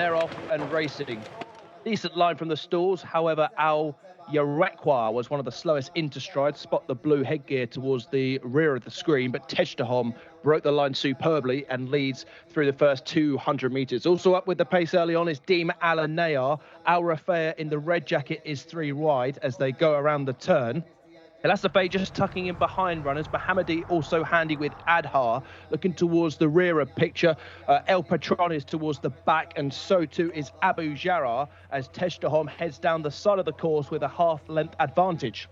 They're off and racing. Decent line from the stalls. However, Al Yarekwa was one of the slowest into stride. Spot the blue headgear towards the rear of the screen, but Tejdahom broke the line superbly and leads through the first 200 metres. Also up with the pace early on is Deem Alanayar. Al Rafea in the red jacket is 3 wide as they go around the turn. Elasafay just tucking in behind runners. Mohammadi also handy with Adhar, looking towards the rear of picture. El Patron is towards the back, and so too is Abu Jarrah as Tejdahom heads down the side of the course with a half-length advantage.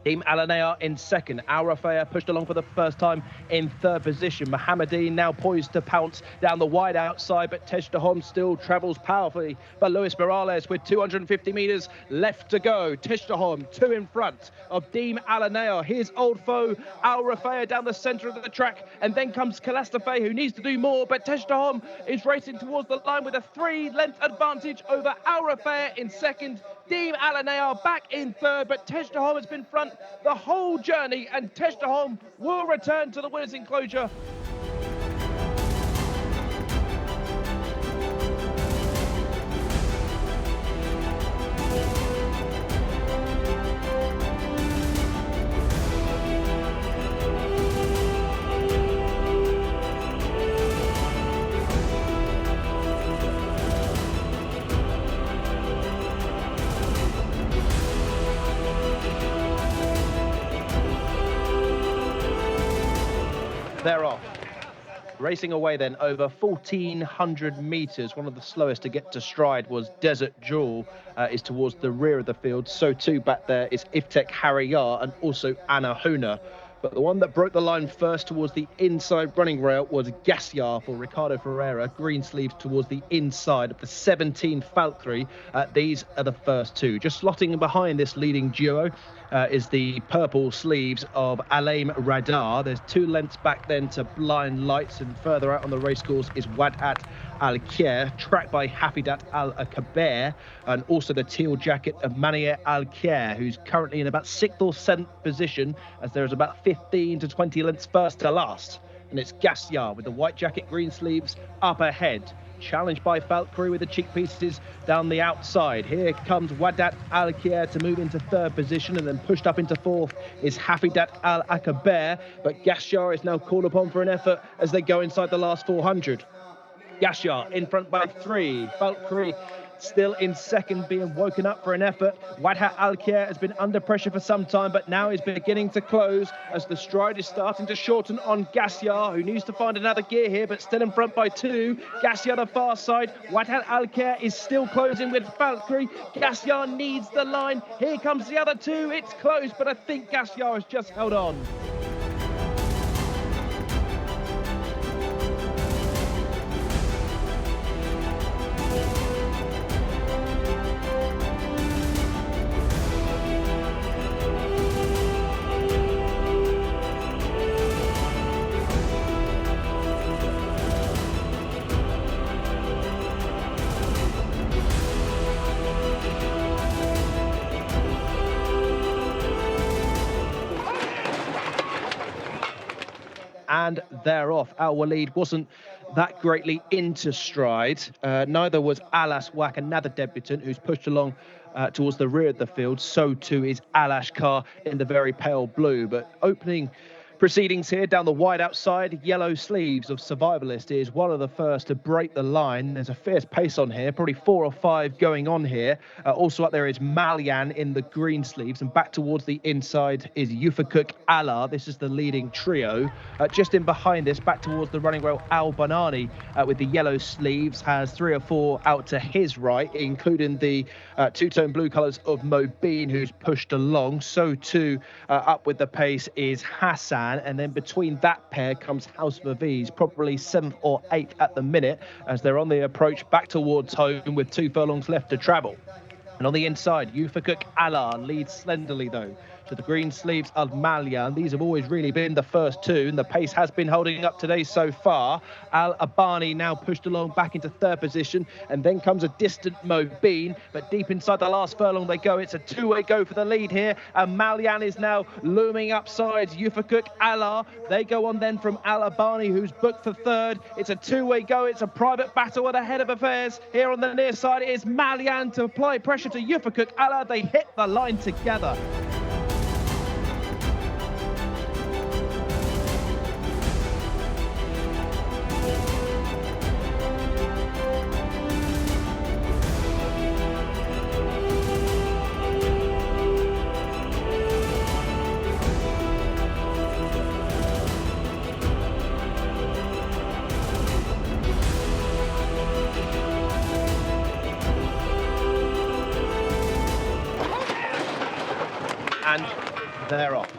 Team Alanea in second. Al Rafea pushed along for the first time in third position. Mohammadi now poised to pounce down the wide outside, but Tejdahom still travels powerfully. But Luis Morales with 250 metres left to go. Tejdahom 2 in front of Deem Alanea. Here's old foe Al Rafea down the centre of the track, and then comes Kalastafe, who needs to do more, but Tejdahom is racing towards the line with a 3-length advantage over Al Rafea in second. Deem Alanea back in third, but Tejdahom has been front the whole journey, and Tejdahom will return to the winners' enclosure. They're off. Racing away then over 1,400 metres. One of the slowest to get to stride was Desert Jewel, is towards the rear of the field. So too back there is Iftek Hariyar and also Anna Huna. But the one that broke the line first towards the inside running rail was Gasyar for Ricardo Ferreira. Green sleeves towards the inside of the 17 Falkri. These are the first two. Just slotting behind this leading duo is the purple sleeves of Alaim Radar. There's 2 lengths back then to Blind Lights, and further out on the racecourse is Wadat Al-Khair, tracked by Hafidat Al-Akaber, and also the teal jacket of Mania Al-Khair, who's currently in about 6th or 7th position, as there is about 15 to 20 lengths first to last. And it's Gasyar with the white jacket, green sleeves up ahead, challenged by Falkri with the cheek pieces down the outside. Here comes Wadat Al-Khair to move into 3rd position, and then pushed up into 4th is Hafidat Al-Akaber, but Gasyar is now called upon for an effort as they go inside the last 400. Gasyar in front by 3. Falkri still in second, being woken up for an effort. Wadat Al-Khair has been under pressure for some time, but now is beginning to close as the stride is starting to shorten on Gasyar, who needs to find another gear here, but still in front by 2. Gasyar the far side. Wadat Al-Khair is still closing with Falkri. Gasyar needs the line. Here comes the other 2. It's close, but I think Gasyar has just held on. And they're off. Al Walid wasn't that greatly into stride. Neither was Alas Wak, another debutant who's pushed along towards the rear of the field. So too is Alash Kar in the very pale blue. But opening proceedings here down the wide outside, yellow sleeves of Survivalist is one of the first to break the line. There's a fierce pace on here, probably 4 or 5 going on here. Also up there is Malyan in the green sleeves, and back towards the inside is Yufakuk Allah. This is the leading trio. Just in behind this, back towards the running rail, Al Banani with the yellow sleeves has 3 or 4 out to his right, including the two-tone blue colours of Mobeen, who's pushed along. So too up with the pace is Hassan. And then between that pair comes House of Aviz, probably 7th or 8th at the minute, as they're on the approach back towards home with 2 furlongs left to travel. And on the inside, Yufakuk Allah leads slenderly though. to the green sleeves of Malyan. These have always really been the first two, and the pace has been holding up today so far. Al Abani now pushed along back into third position, and then comes a distant Mobeen, but deep inside the last furlong they go. It's a two-way go for the lead here, and Malyan is now looming upside Ufakuk Allah. They go on then from Al Abani, who's booked for third. It's a two-way go. It's a private battle at the head of affairs. Here on the near side, it is Malyan to apply pressure to Ufakuk Allah. They hit the line together. And they're off.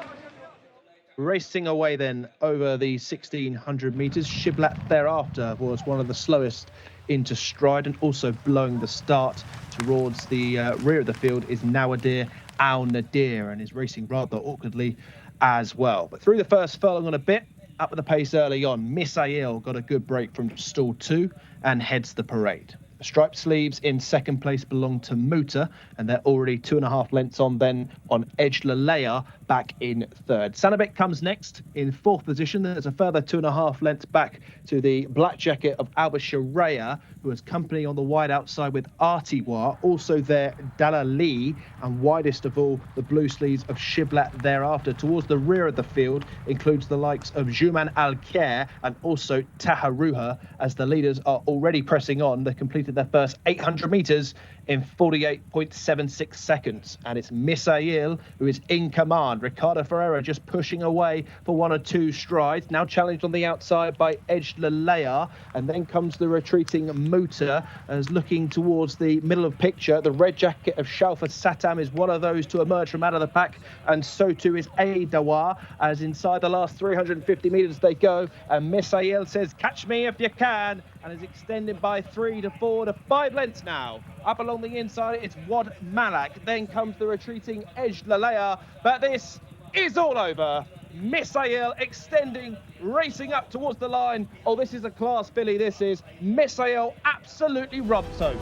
Racing away then over the 1600 metres. Shiblat thereafter was one of the slowest into stride, and also blowing the start towards the rear of the field is Nawadir Al Nadir, and is racing rather awkwardly as well. But through the first furlong on a bit, up at the pace early on, Misail got a good break from stall 2 and heads the parade. The striped sleeves in second place belong to Muta, and they're already 2.5 lengths on then on Edge Lalea back in third. Sanabek comes next in fourth position. There's a further 2.5 lengths back to the black jacket of Alba Sharia, who has company on the wide outside with Artiwa. Also there, Dalali, and widest of all, the blue sleeves of Shiblat thereafter. Towards the rear of the field includes the likes of Juman Al-Khair and also Taharuha, as the leaders are already pressing on. They completed their first 800 metres in 48.76 seconds. And it's Misail who is in command. Ricardo Ferreira just pushing away for 1 or 2 strides. Now challenged on the outside by Edge Lalea. And then comes the retreating Muta, as looking towards the middle of picture. The red jacket of Shalfa Satam is one of those to emerge from out of the pack. And so too is Aidawa, as inside the last 350 metres they go. And Misail says, catch me if you can, and is extended by 3 to 4 to 5 lengths now. Up along the inside, it's Wad Malak. Then comes the retreating Edge Lalea. But this is all over. Misail extending, racing up towards the line. Oh, this is a class filly, this is. Misail absolutely robbed so.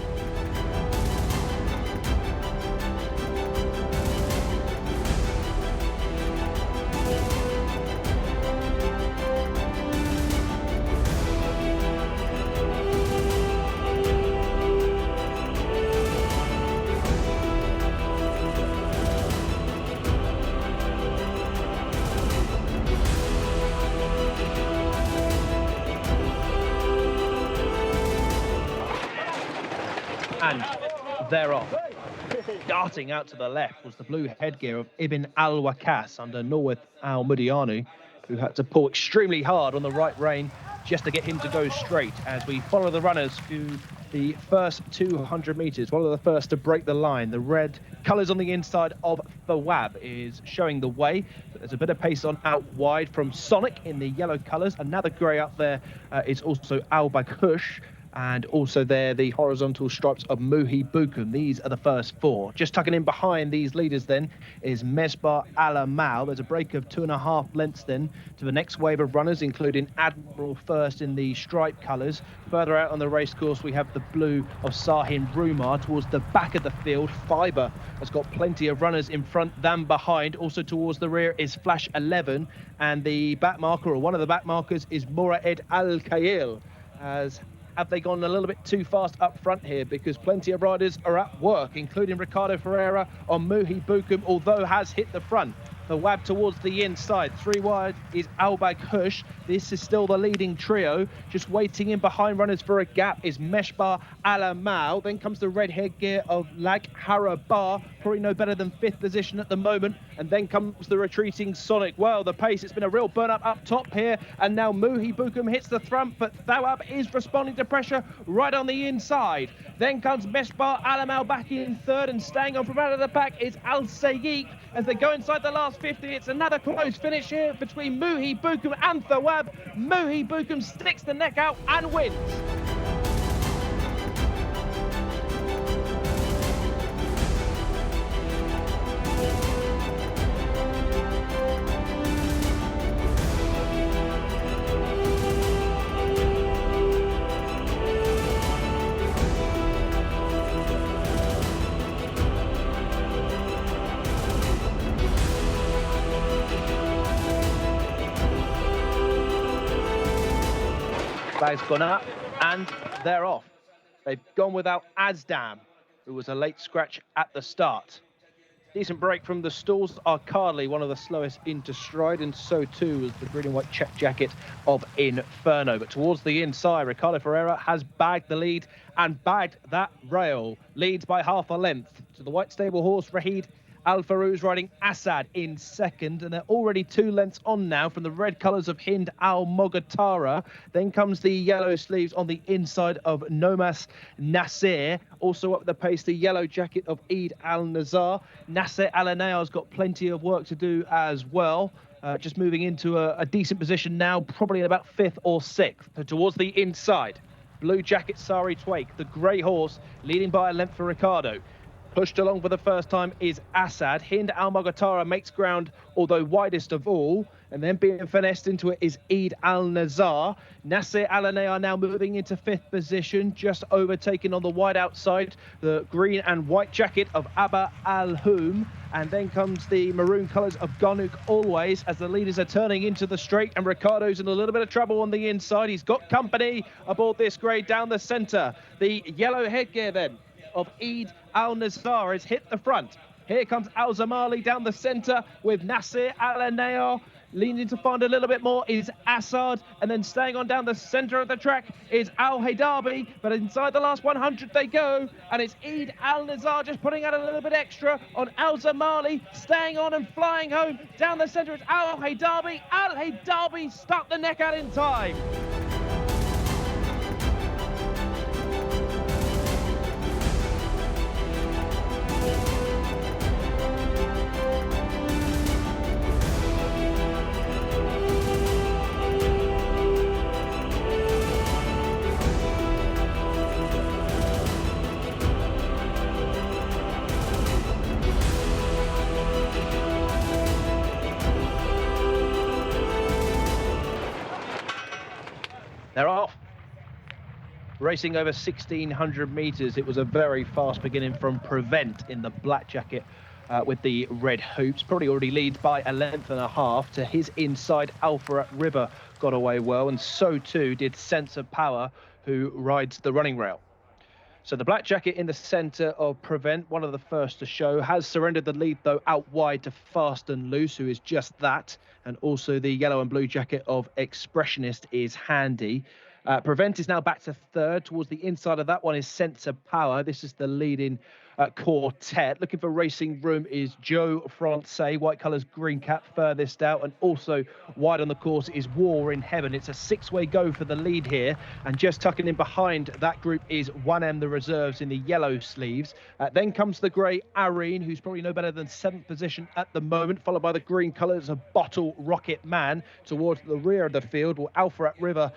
And they're off. Darting out to the left was the blue headgear of Ibn Al-Wakas under Norwith Al-Mudianu, who had to pull extremely hard on the right rein just to get him to go straight. As we follow the runners through the first 200 metres, one of the first to break the line. The red colours on the inside of Thawab is showing the way, but there's a bit of pace on out wide from Sonic in the yellow colours. Another grey up there is also Al-Bakush. And also there, the horizontal stripes of Muhi Bukum. These are the first 4. Just tucking in behind these leaders then is Mesbah Alamal. There's a break of 2.5 lengths then to the next wave of runners, including Admiral first in the stripe colours. Further out on the racecourse, we have the blue of Sahin Rumar. Towards the back of the field, Fibre has got plenty of runners in front than behind. Also towards the rear is Flash 11. And the back marker, or one of the back markers, is Moraed Al-Khail. Have they gone a little bit too fast up front here? Because plenty of riders are at work, including Ricardo Ferreira on Muhi Bukum, although has hit the front. The Wab towards the inside. 3 wide is Albag Hush. This is still the leading trio. Just waiting in behind runners for a gap is Meshbar Alamal. Then comes the red headgear of Lag Harabar. Probably no better than 5th position at the moment. And then comes the retreating Sonic. Well, the pace, it's been a real burn-up up top here. And now Muhi Bukum hits the front, but Thawab is responding to pressure right on the inside. Then comes Meshbar Alamal back in 3rd, and staying on from out of the pack is Al Sayyiq. As they go inside the last 50, it's another close finish here between Muhi Bukum and Thawab. Muhi Bukum sticks the neck out and wins. Bag's gone up, and they're off. They've gone without Asdam, who was a late scratch at the start. Decent break from the stalls. Arcadely, one of the slowest into stride, and so too was the green and white check jacket of Inferno. But towards the inside, Ricardo Ferreira has bagged the lead and bagged that rail. Leads by half a length to the white stable horse, Rahid Al Farouz riding Assad in second, and they're already 2 lengths on now from the red colours of Hind Al Mogatara. Then comes the yellow sleeves on the inside of Nomas Nasser. Also up the pace, the yellow jacket of Eid Al Nazar. Nasser Al-Anaya's got plenty of work to do as well. Just moving into a decent position now, probably in about 5th or 6th. So towards the inside, blue jacket Sari Twake, the grey horse, leading by a length for Ricardo. Pushed along for the first time is Assad. Hind Al Mogatara makes ground, although widest of all. And then being finessed into it is Eid Al Nazar. Nasser Al Anaya now moving into 5th position, just overtaken on the wide outside the green and white jacket of Abba Al Houm. And then comes the maroon colours of Garnouk Always as the leaders are turning into the straight, and Ricardo's in a little bit of trouble on the inside. He's got company aboard this grade down the centre. The yellow headgear then of Eid Al Nazar has hit the front. Here comes Al Zamali down the centre with Nasser Al Anaya. Leaning to find a little bit more is Assad, and then staying on down the centre of the track is Al Haydabi, but inside the last 100 they go, and it's Eid Al Nazar just putting out a little bit extra on Al Zamali, staying on and flying home. Down the centre it's Al Haydabi. Al Haydabi stuck the neck out in time. They're off. Racing over 1,600 metres. It was a very fast beginning from Prevent in the black jacket with the red hoops. Probably already leads by a length and a half. To his inside, Alpha at River got away well, and so too did Sense of Power, who rides the running rail. So the black jacket in the centre of Prevent, one of the first to show, has surrendered the lead, though, out wide to Fast and Loose, who is just that. And also the yellow and blue jacket of Expressionist is handy. Prevent is now back to 3rd. Towards the inside of that one is Sense of Power. This is the leading quartet. Looking for racing room is Joe Francais, white colours, green cap furthest out, and also wide on the course is War in Heaven. It's a 6-way go for the lead here, and just tucking in behind that group is 1M, the reserves in the yellow sleeves. Then comes the grey Areen, who's probably no better than 7th position at the moment, followed by the green colours of Bottle Rocket Man. Towards the rear of the field, well, Alpha at River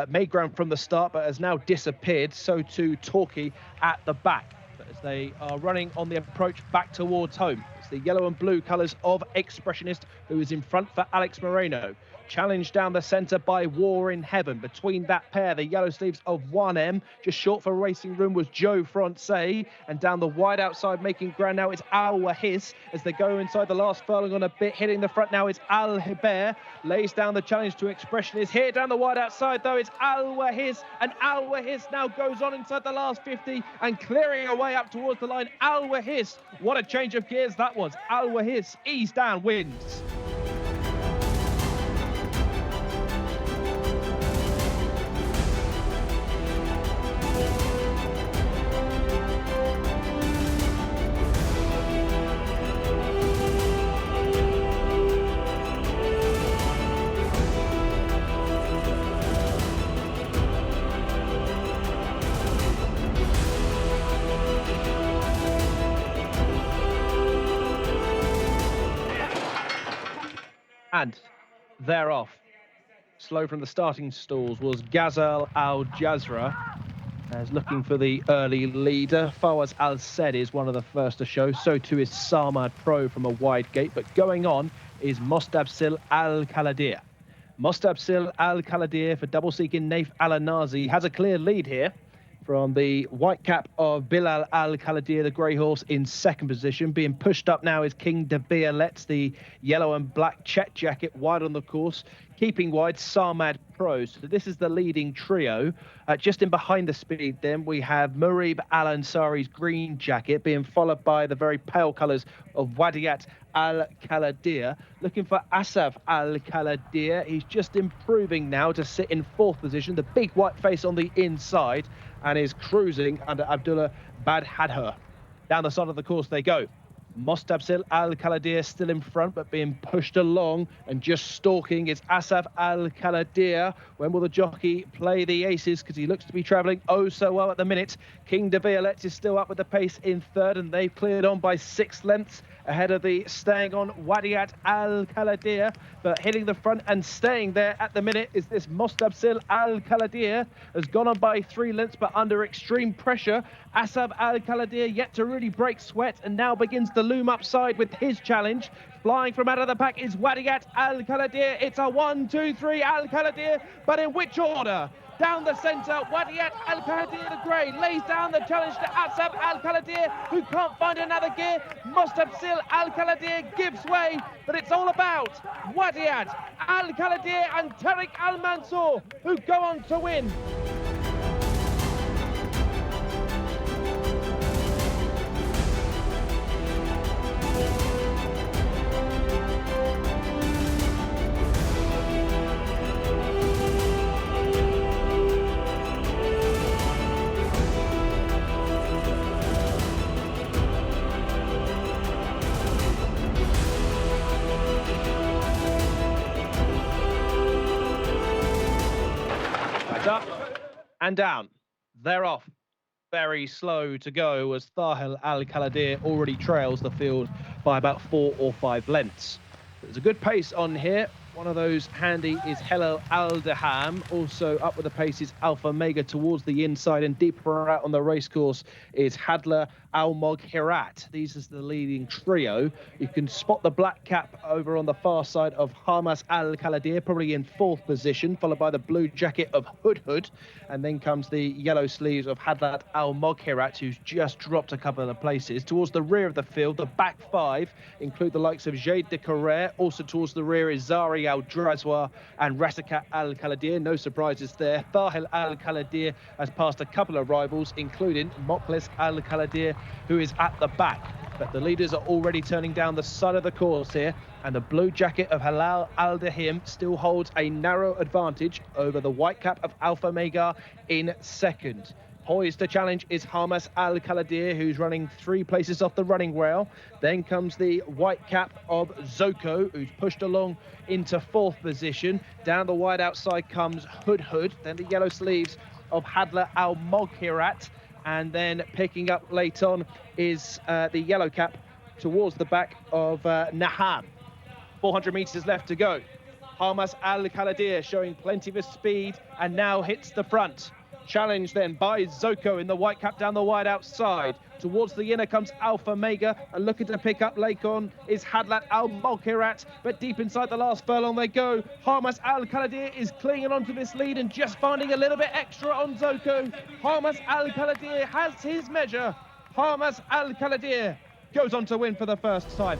made ground from the start but has now disappeared. So too Torquay at the back, as they are running on the approach back towards home. It's the yellow and blue colours of Expressionist, who is in front for Alex Moreno. Challenged down the centre by War in Heaven. Between that pair, the yellow sleeves of 1M, just short for racing room, was Joe Francais. And down the wide outside, making ground now, it's Al Wahis as they go inside the last furlong on a bit. Hitting the front now is Al Hiber. Lays down the challenge to Expressionist. Here down the wide outside, though, it's Al Wahis. And Al Wahis now goes on inside the last 50 and clearing away up towards the line. Al Wahis, what a change of gears that was. Al Wahis, ease down, wins. And they're off. Slow from the starting stalls was Ghazal Al Jazra, as looking for the early leader. Fawaz Al Said is one of the first to show. So too is Samad Pro from a wide gate. But going on is Mostabsil Al Kaladir. Mostabsil Al Kaladir for double seeking Naif Al Anazi has a clear lead here from the white cap of Bilal Al Kaladir, the grey horse, in 2nd position. Being pushed up now is King De Violet, the yellow and black check jacket, wide on the course. Keeping wide, Sarmad Pro. So this is the leading trio. Just in behind the speed, then we have Murib Al Ansari's green jacket, being followed by the very pale colours of Wadiat Al Khaladir. Looking for Asaf Al Khaladir. He's just improving now to sit in fourth position. The big white face on the inside, and is cruising under Abdullah Badhadher. Down the side of the course they go. Mostabsil Al Khaladir still in front, but being pushed along, and just stalking is Asaf Al Khaladir. When will the jockey play the aces? Because he looks to be travelling oh so well at the minute. King de Violette is still up with the pace in third, and they've cleared on by 6 lengths ahead of the staying on Wadiat Al Khaladir. But hitting the front and staying there at the minute is this Mostabsil Al Khaladir. Has gone on by 3 lengths, but under extreme pressure. Asaf Al Khaladir yet to really break sweat, and now begins to loom upside with his challenge. Flying from out of the pack is Wadiat Al Khaladir. It's a 1, 2, 3 Al Khaladir, but in which order? Down the centre, Wadiat Al Khaladir the grey lays down the challenge to Asaf Al Khaladir, who can't find another gear. Mostabsil Al Khaladir gives way, but it's all about Wadiat Al Khaladir and Tariq Al Mansour, who go on to win. Up and down. They're off. Very slow to go, as Thahil Al Khaladir already trails the field by about 4 or 5 lengths. There's a good pace on here. One of those handy is Hello Al Daham. Also up with the pace is Alpha Mega towards the inside, and deeper out on the racecourse is Hadla Al Moghirat. These is the leading trio. You can spot the black cap over on the far side of Hamas Al Khaladir, probably in 4th position, followed by the blue jacket of Hudhud, and then comes the yellow sleeves of Hadlat Al Moghirat, who's just dropped a couple of places. Towards the rear of the field, the back 5 include the likes of Jade de Carrere. Also towards the rear is Zari Al Drazwa and Rasikat Al Khaladir. No surprises there. Thahil Al Khaladir has passed a couple of rivals, including Moklis Al Khaladir, who is at the back. But the leaders are already turning down the side of the course here, and the blue jacket of Halal Al Dahim still holds a narrow advantage over the white cap of Alpha Mega in second. Poised to challenge is Hamas Al Khaladir, who's running 3 places off the running rail. Then comes the white cap of Zoko, who's pushed along into 4th position. Down the wide outside comes Hudhud. Then the yellow sleeves of Hadla Al Moghirat. And then picking up late on is the yellow cap towards the back of Naham. 400 metres left to go. Hamas Al Khaladir showing plenty of speed and now hits the front. Challenge then by Zoko in the white cap down the wide outside. Towards the inner comes Alpha Mega, and looking to pick up Lakon is Hadlat Al Moghirat, but deep inside the last furlong they go. Hamas Al Khaladir is clinging onto this lead and just finding a little bit extra on Zoko. Hamas Al Khaladir has his measure. Hamas Al Khaladir goes on to win for the first time.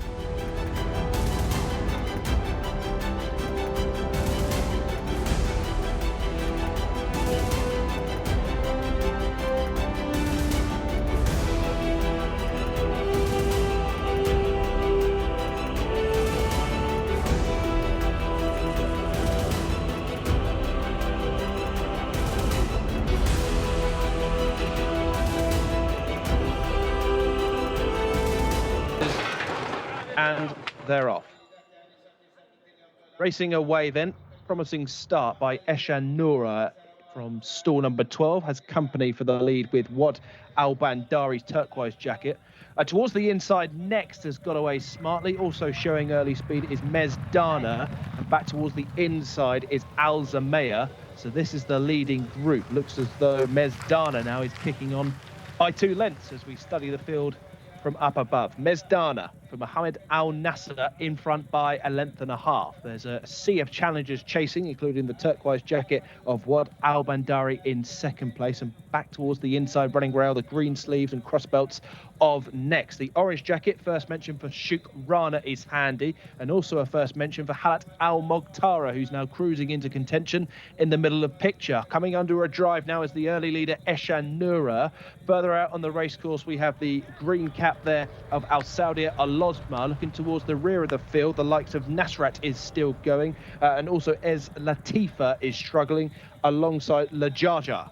And they're off. Racing away then, promising start by Esha Noura from stall number 12, has company for the lead with Wad Al Bandari's turquoise jacket. Towards the inside next has got away smartly, also showing early speed is Mezdana, and back towards the inside is Al Zamea. So this is the leading group. Looks as though Mezdana now is kicking on by 2 lengths as we study the field from up above. Mezdana for Mohammed Al Nasser in front by 1.5 lengths. There's a sea of challengers chasing, including the turquoise jacket of Wad Al Bandari in second place, and back towards the inside running rail, the green sleeves and crossbelts of next. The orange jacket, first mention for Shuk Rana, is handy, and also a first mention for Halat Al Moghtara, who's now cruising into contention in the middle of picture. Coming under a drive now is the early leader Eshan Noura. Further out on the racecourse, we have the green cap there of Al Saudia Al Lozma looking towards the rear of the field. The likes of Nasrat is still going, and also Ez Latifa is struggling alongside Lajaja.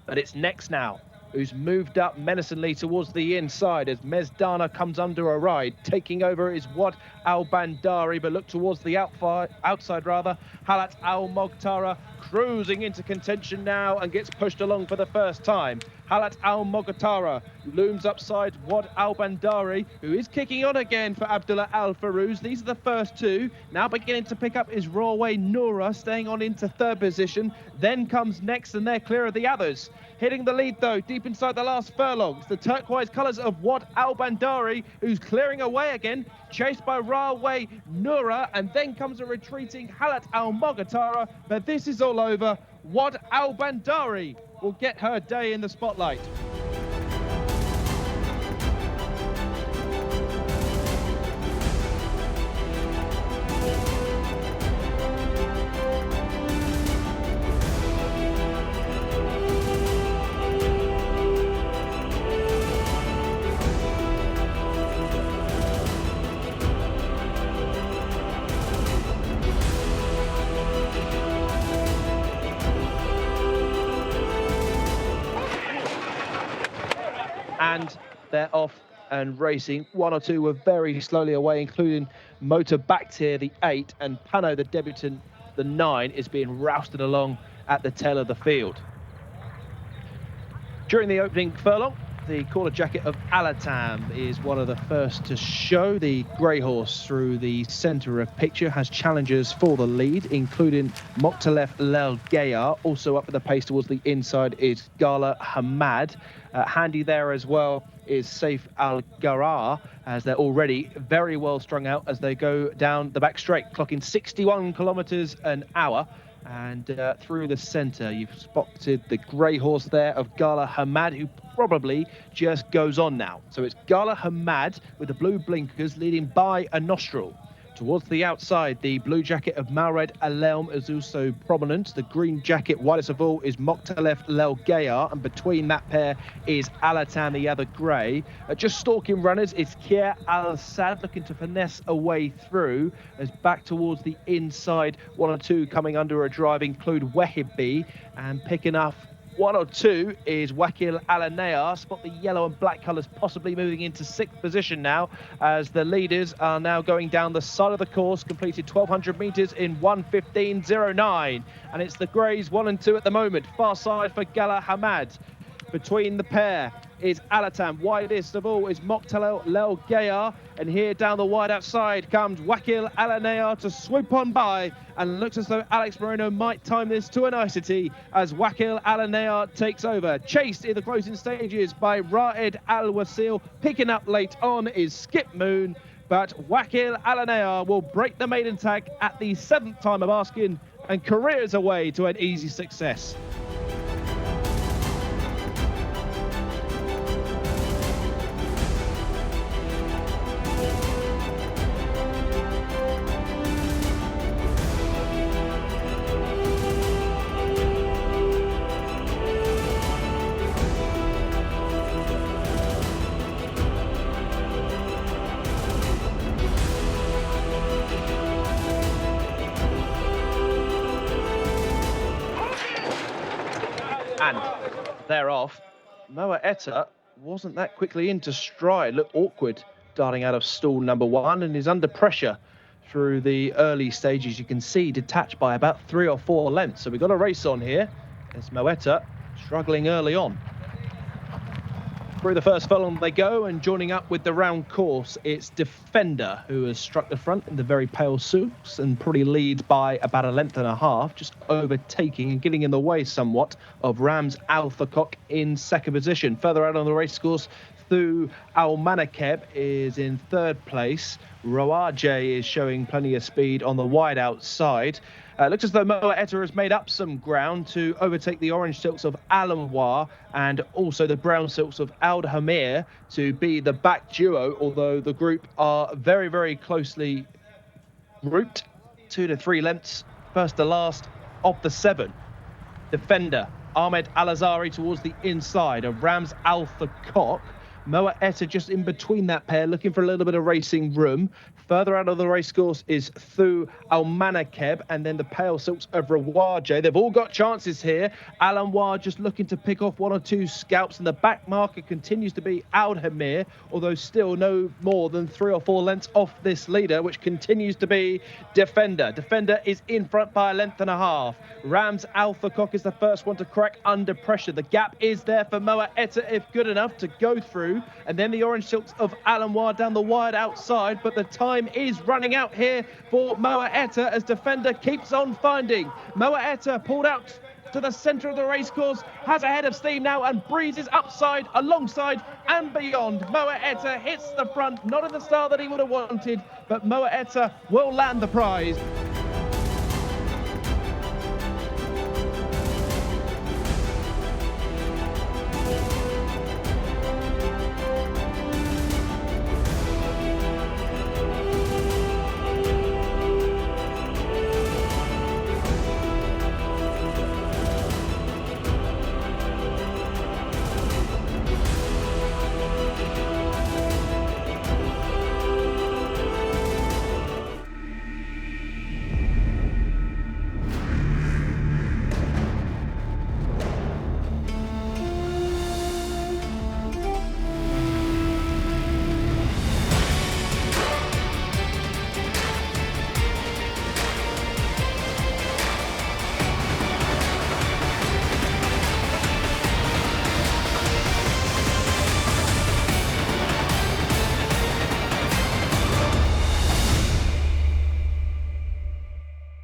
But it's next now, who's moved up menacingly towards the inside as Mezdana comes under a ride. Taking over is Wad Al-Bandari, but look towards the outside. Halat Al-Moghtara cruising into contention now and gets pushed along for the first time. Halat Al-Moghtara looms upside Wad Al-Bandari, who is kicking on again for Abdullah Al-Farouz. These are the first two. Now beginning to pick up is Raway Noura, staying on into third position. Then comes next, and they're clear of the others. Hitting the lead, though, deep inside the last furlong. It's the turquoise colours of Wad Al-Bandari, who's clearing away again, chased by Raway Noura, and then comes a retreating Halat Al-Moghtara. But this is all over. Wad Al-Bandari will get her day in the spotlight. And they're off and racing. One or two were very slowly away, including Motor Bakhtir, the 8, and Pano, the debutant, the 9, is being rousted along at the tail of the field. During the opening furlong, the quarter jacket of Alatam is one of the first to show. The grey horse through the centre of picture has challengers for the lead, including Mokhtalef Lel Gayar. Also up at the pace towards the inside is Gala Hamad. Handy there as well is Saif Al-Garar, as they're already very well strung out as they go down the back straight, clocking 61 kilometres an hour. And through the centre, you've spotted the grey horse there of Gala Hamad, who probably just goes on now. So it's Gala Hamad with the blue blinkers leading by a nostril. Towards the outside, the blue jacket of Mawred Al-Elm is also prominent. The green jacket, widest of all, is Mokhtalef Lel Gayar, and between that pair is Alatan, the other grey. Just stalking runners is Kier Al-Sad, looking to finesse a way through, as back towards the inside, one or two coming under a drive include Wehibi, and picking up one or two is Wakil Alanea. Spot the yellow and black colours possibly moving into sixth position now, as the leaders are now going down the side of the course, completed 1,200 metres in 1:15.09. And it's the greys 1 and 2 at the moment. Far side for Gala Hamad. Between the pair is Alatam. Widest of all is Mokhtalef Lel Gayar. And here down the wide outside comes Wakil Alanea to swoop on by. And looks as though Alex Moreno might time this to a nicety as Wakil Alanea takes over. Chased in the closing stages by Raed Al-Wasil. Picking up late on is Skip Moon. But Wakil Alanea will break the maiden tag at the 7th time of asking and careers away to an easy success. And they're off. Moa Etta wasn't that quickly into stride. Looked awkward darting out of stall number 1 and is under pressure through the early stages. You can see detached by about 3 or 4 lengths. So we've got a race on here. There's Moetta struggling early on. Through the first furlong they go, and joining up with the round course, it's Defender, who has struck the front in the very pale suits and probably leads by about 1.5 lengths, just overtaking and getting in the way somewhat of Rams Al Thakok in second position. Further out on the race course, Thu Al Manakeb is in third place. Roaje is showing plenty of speed on the wide outside. Looks as though Moa Etta has made up some ground to overtake the orange silks of Alanwa and also the brown silks of Al Hamir to be the back duo, although the group are very, very closely grouped, 2 to 3 lengths, first to last of the 7. Defender Ahmed Al-Azari towards the inside of Rams Al Thakok. Moa Etta just in between that pair, looking for a little bit of racing room. Further out of the racecourse is Thu Al-Manakeb and then the Pale Silks of Rawaje. They've all got chances here. Alanwar just looking to pick off 1 or 2 scalps, and the back marker continues to be Al Hamir, although still no more than 3 or 4 lengths off this leader, which continues to be Defender. Defender is in front by a length and a half. Rams Al Thakok is the first one to crack under pressure. The gap is there for Moa Etta if good enough to go through, and then the orange silks of Alanwar down the wide outside, but the time is running out here for Moa Etta as Defender keeps on finding. Moa Etta pulled out to the centre of the racecourse, has a head of steam now and breezes upside, alongside and beyond. Moa Etta hits the front, not in the style that he would have wanted, but Moa Etta will land the prize.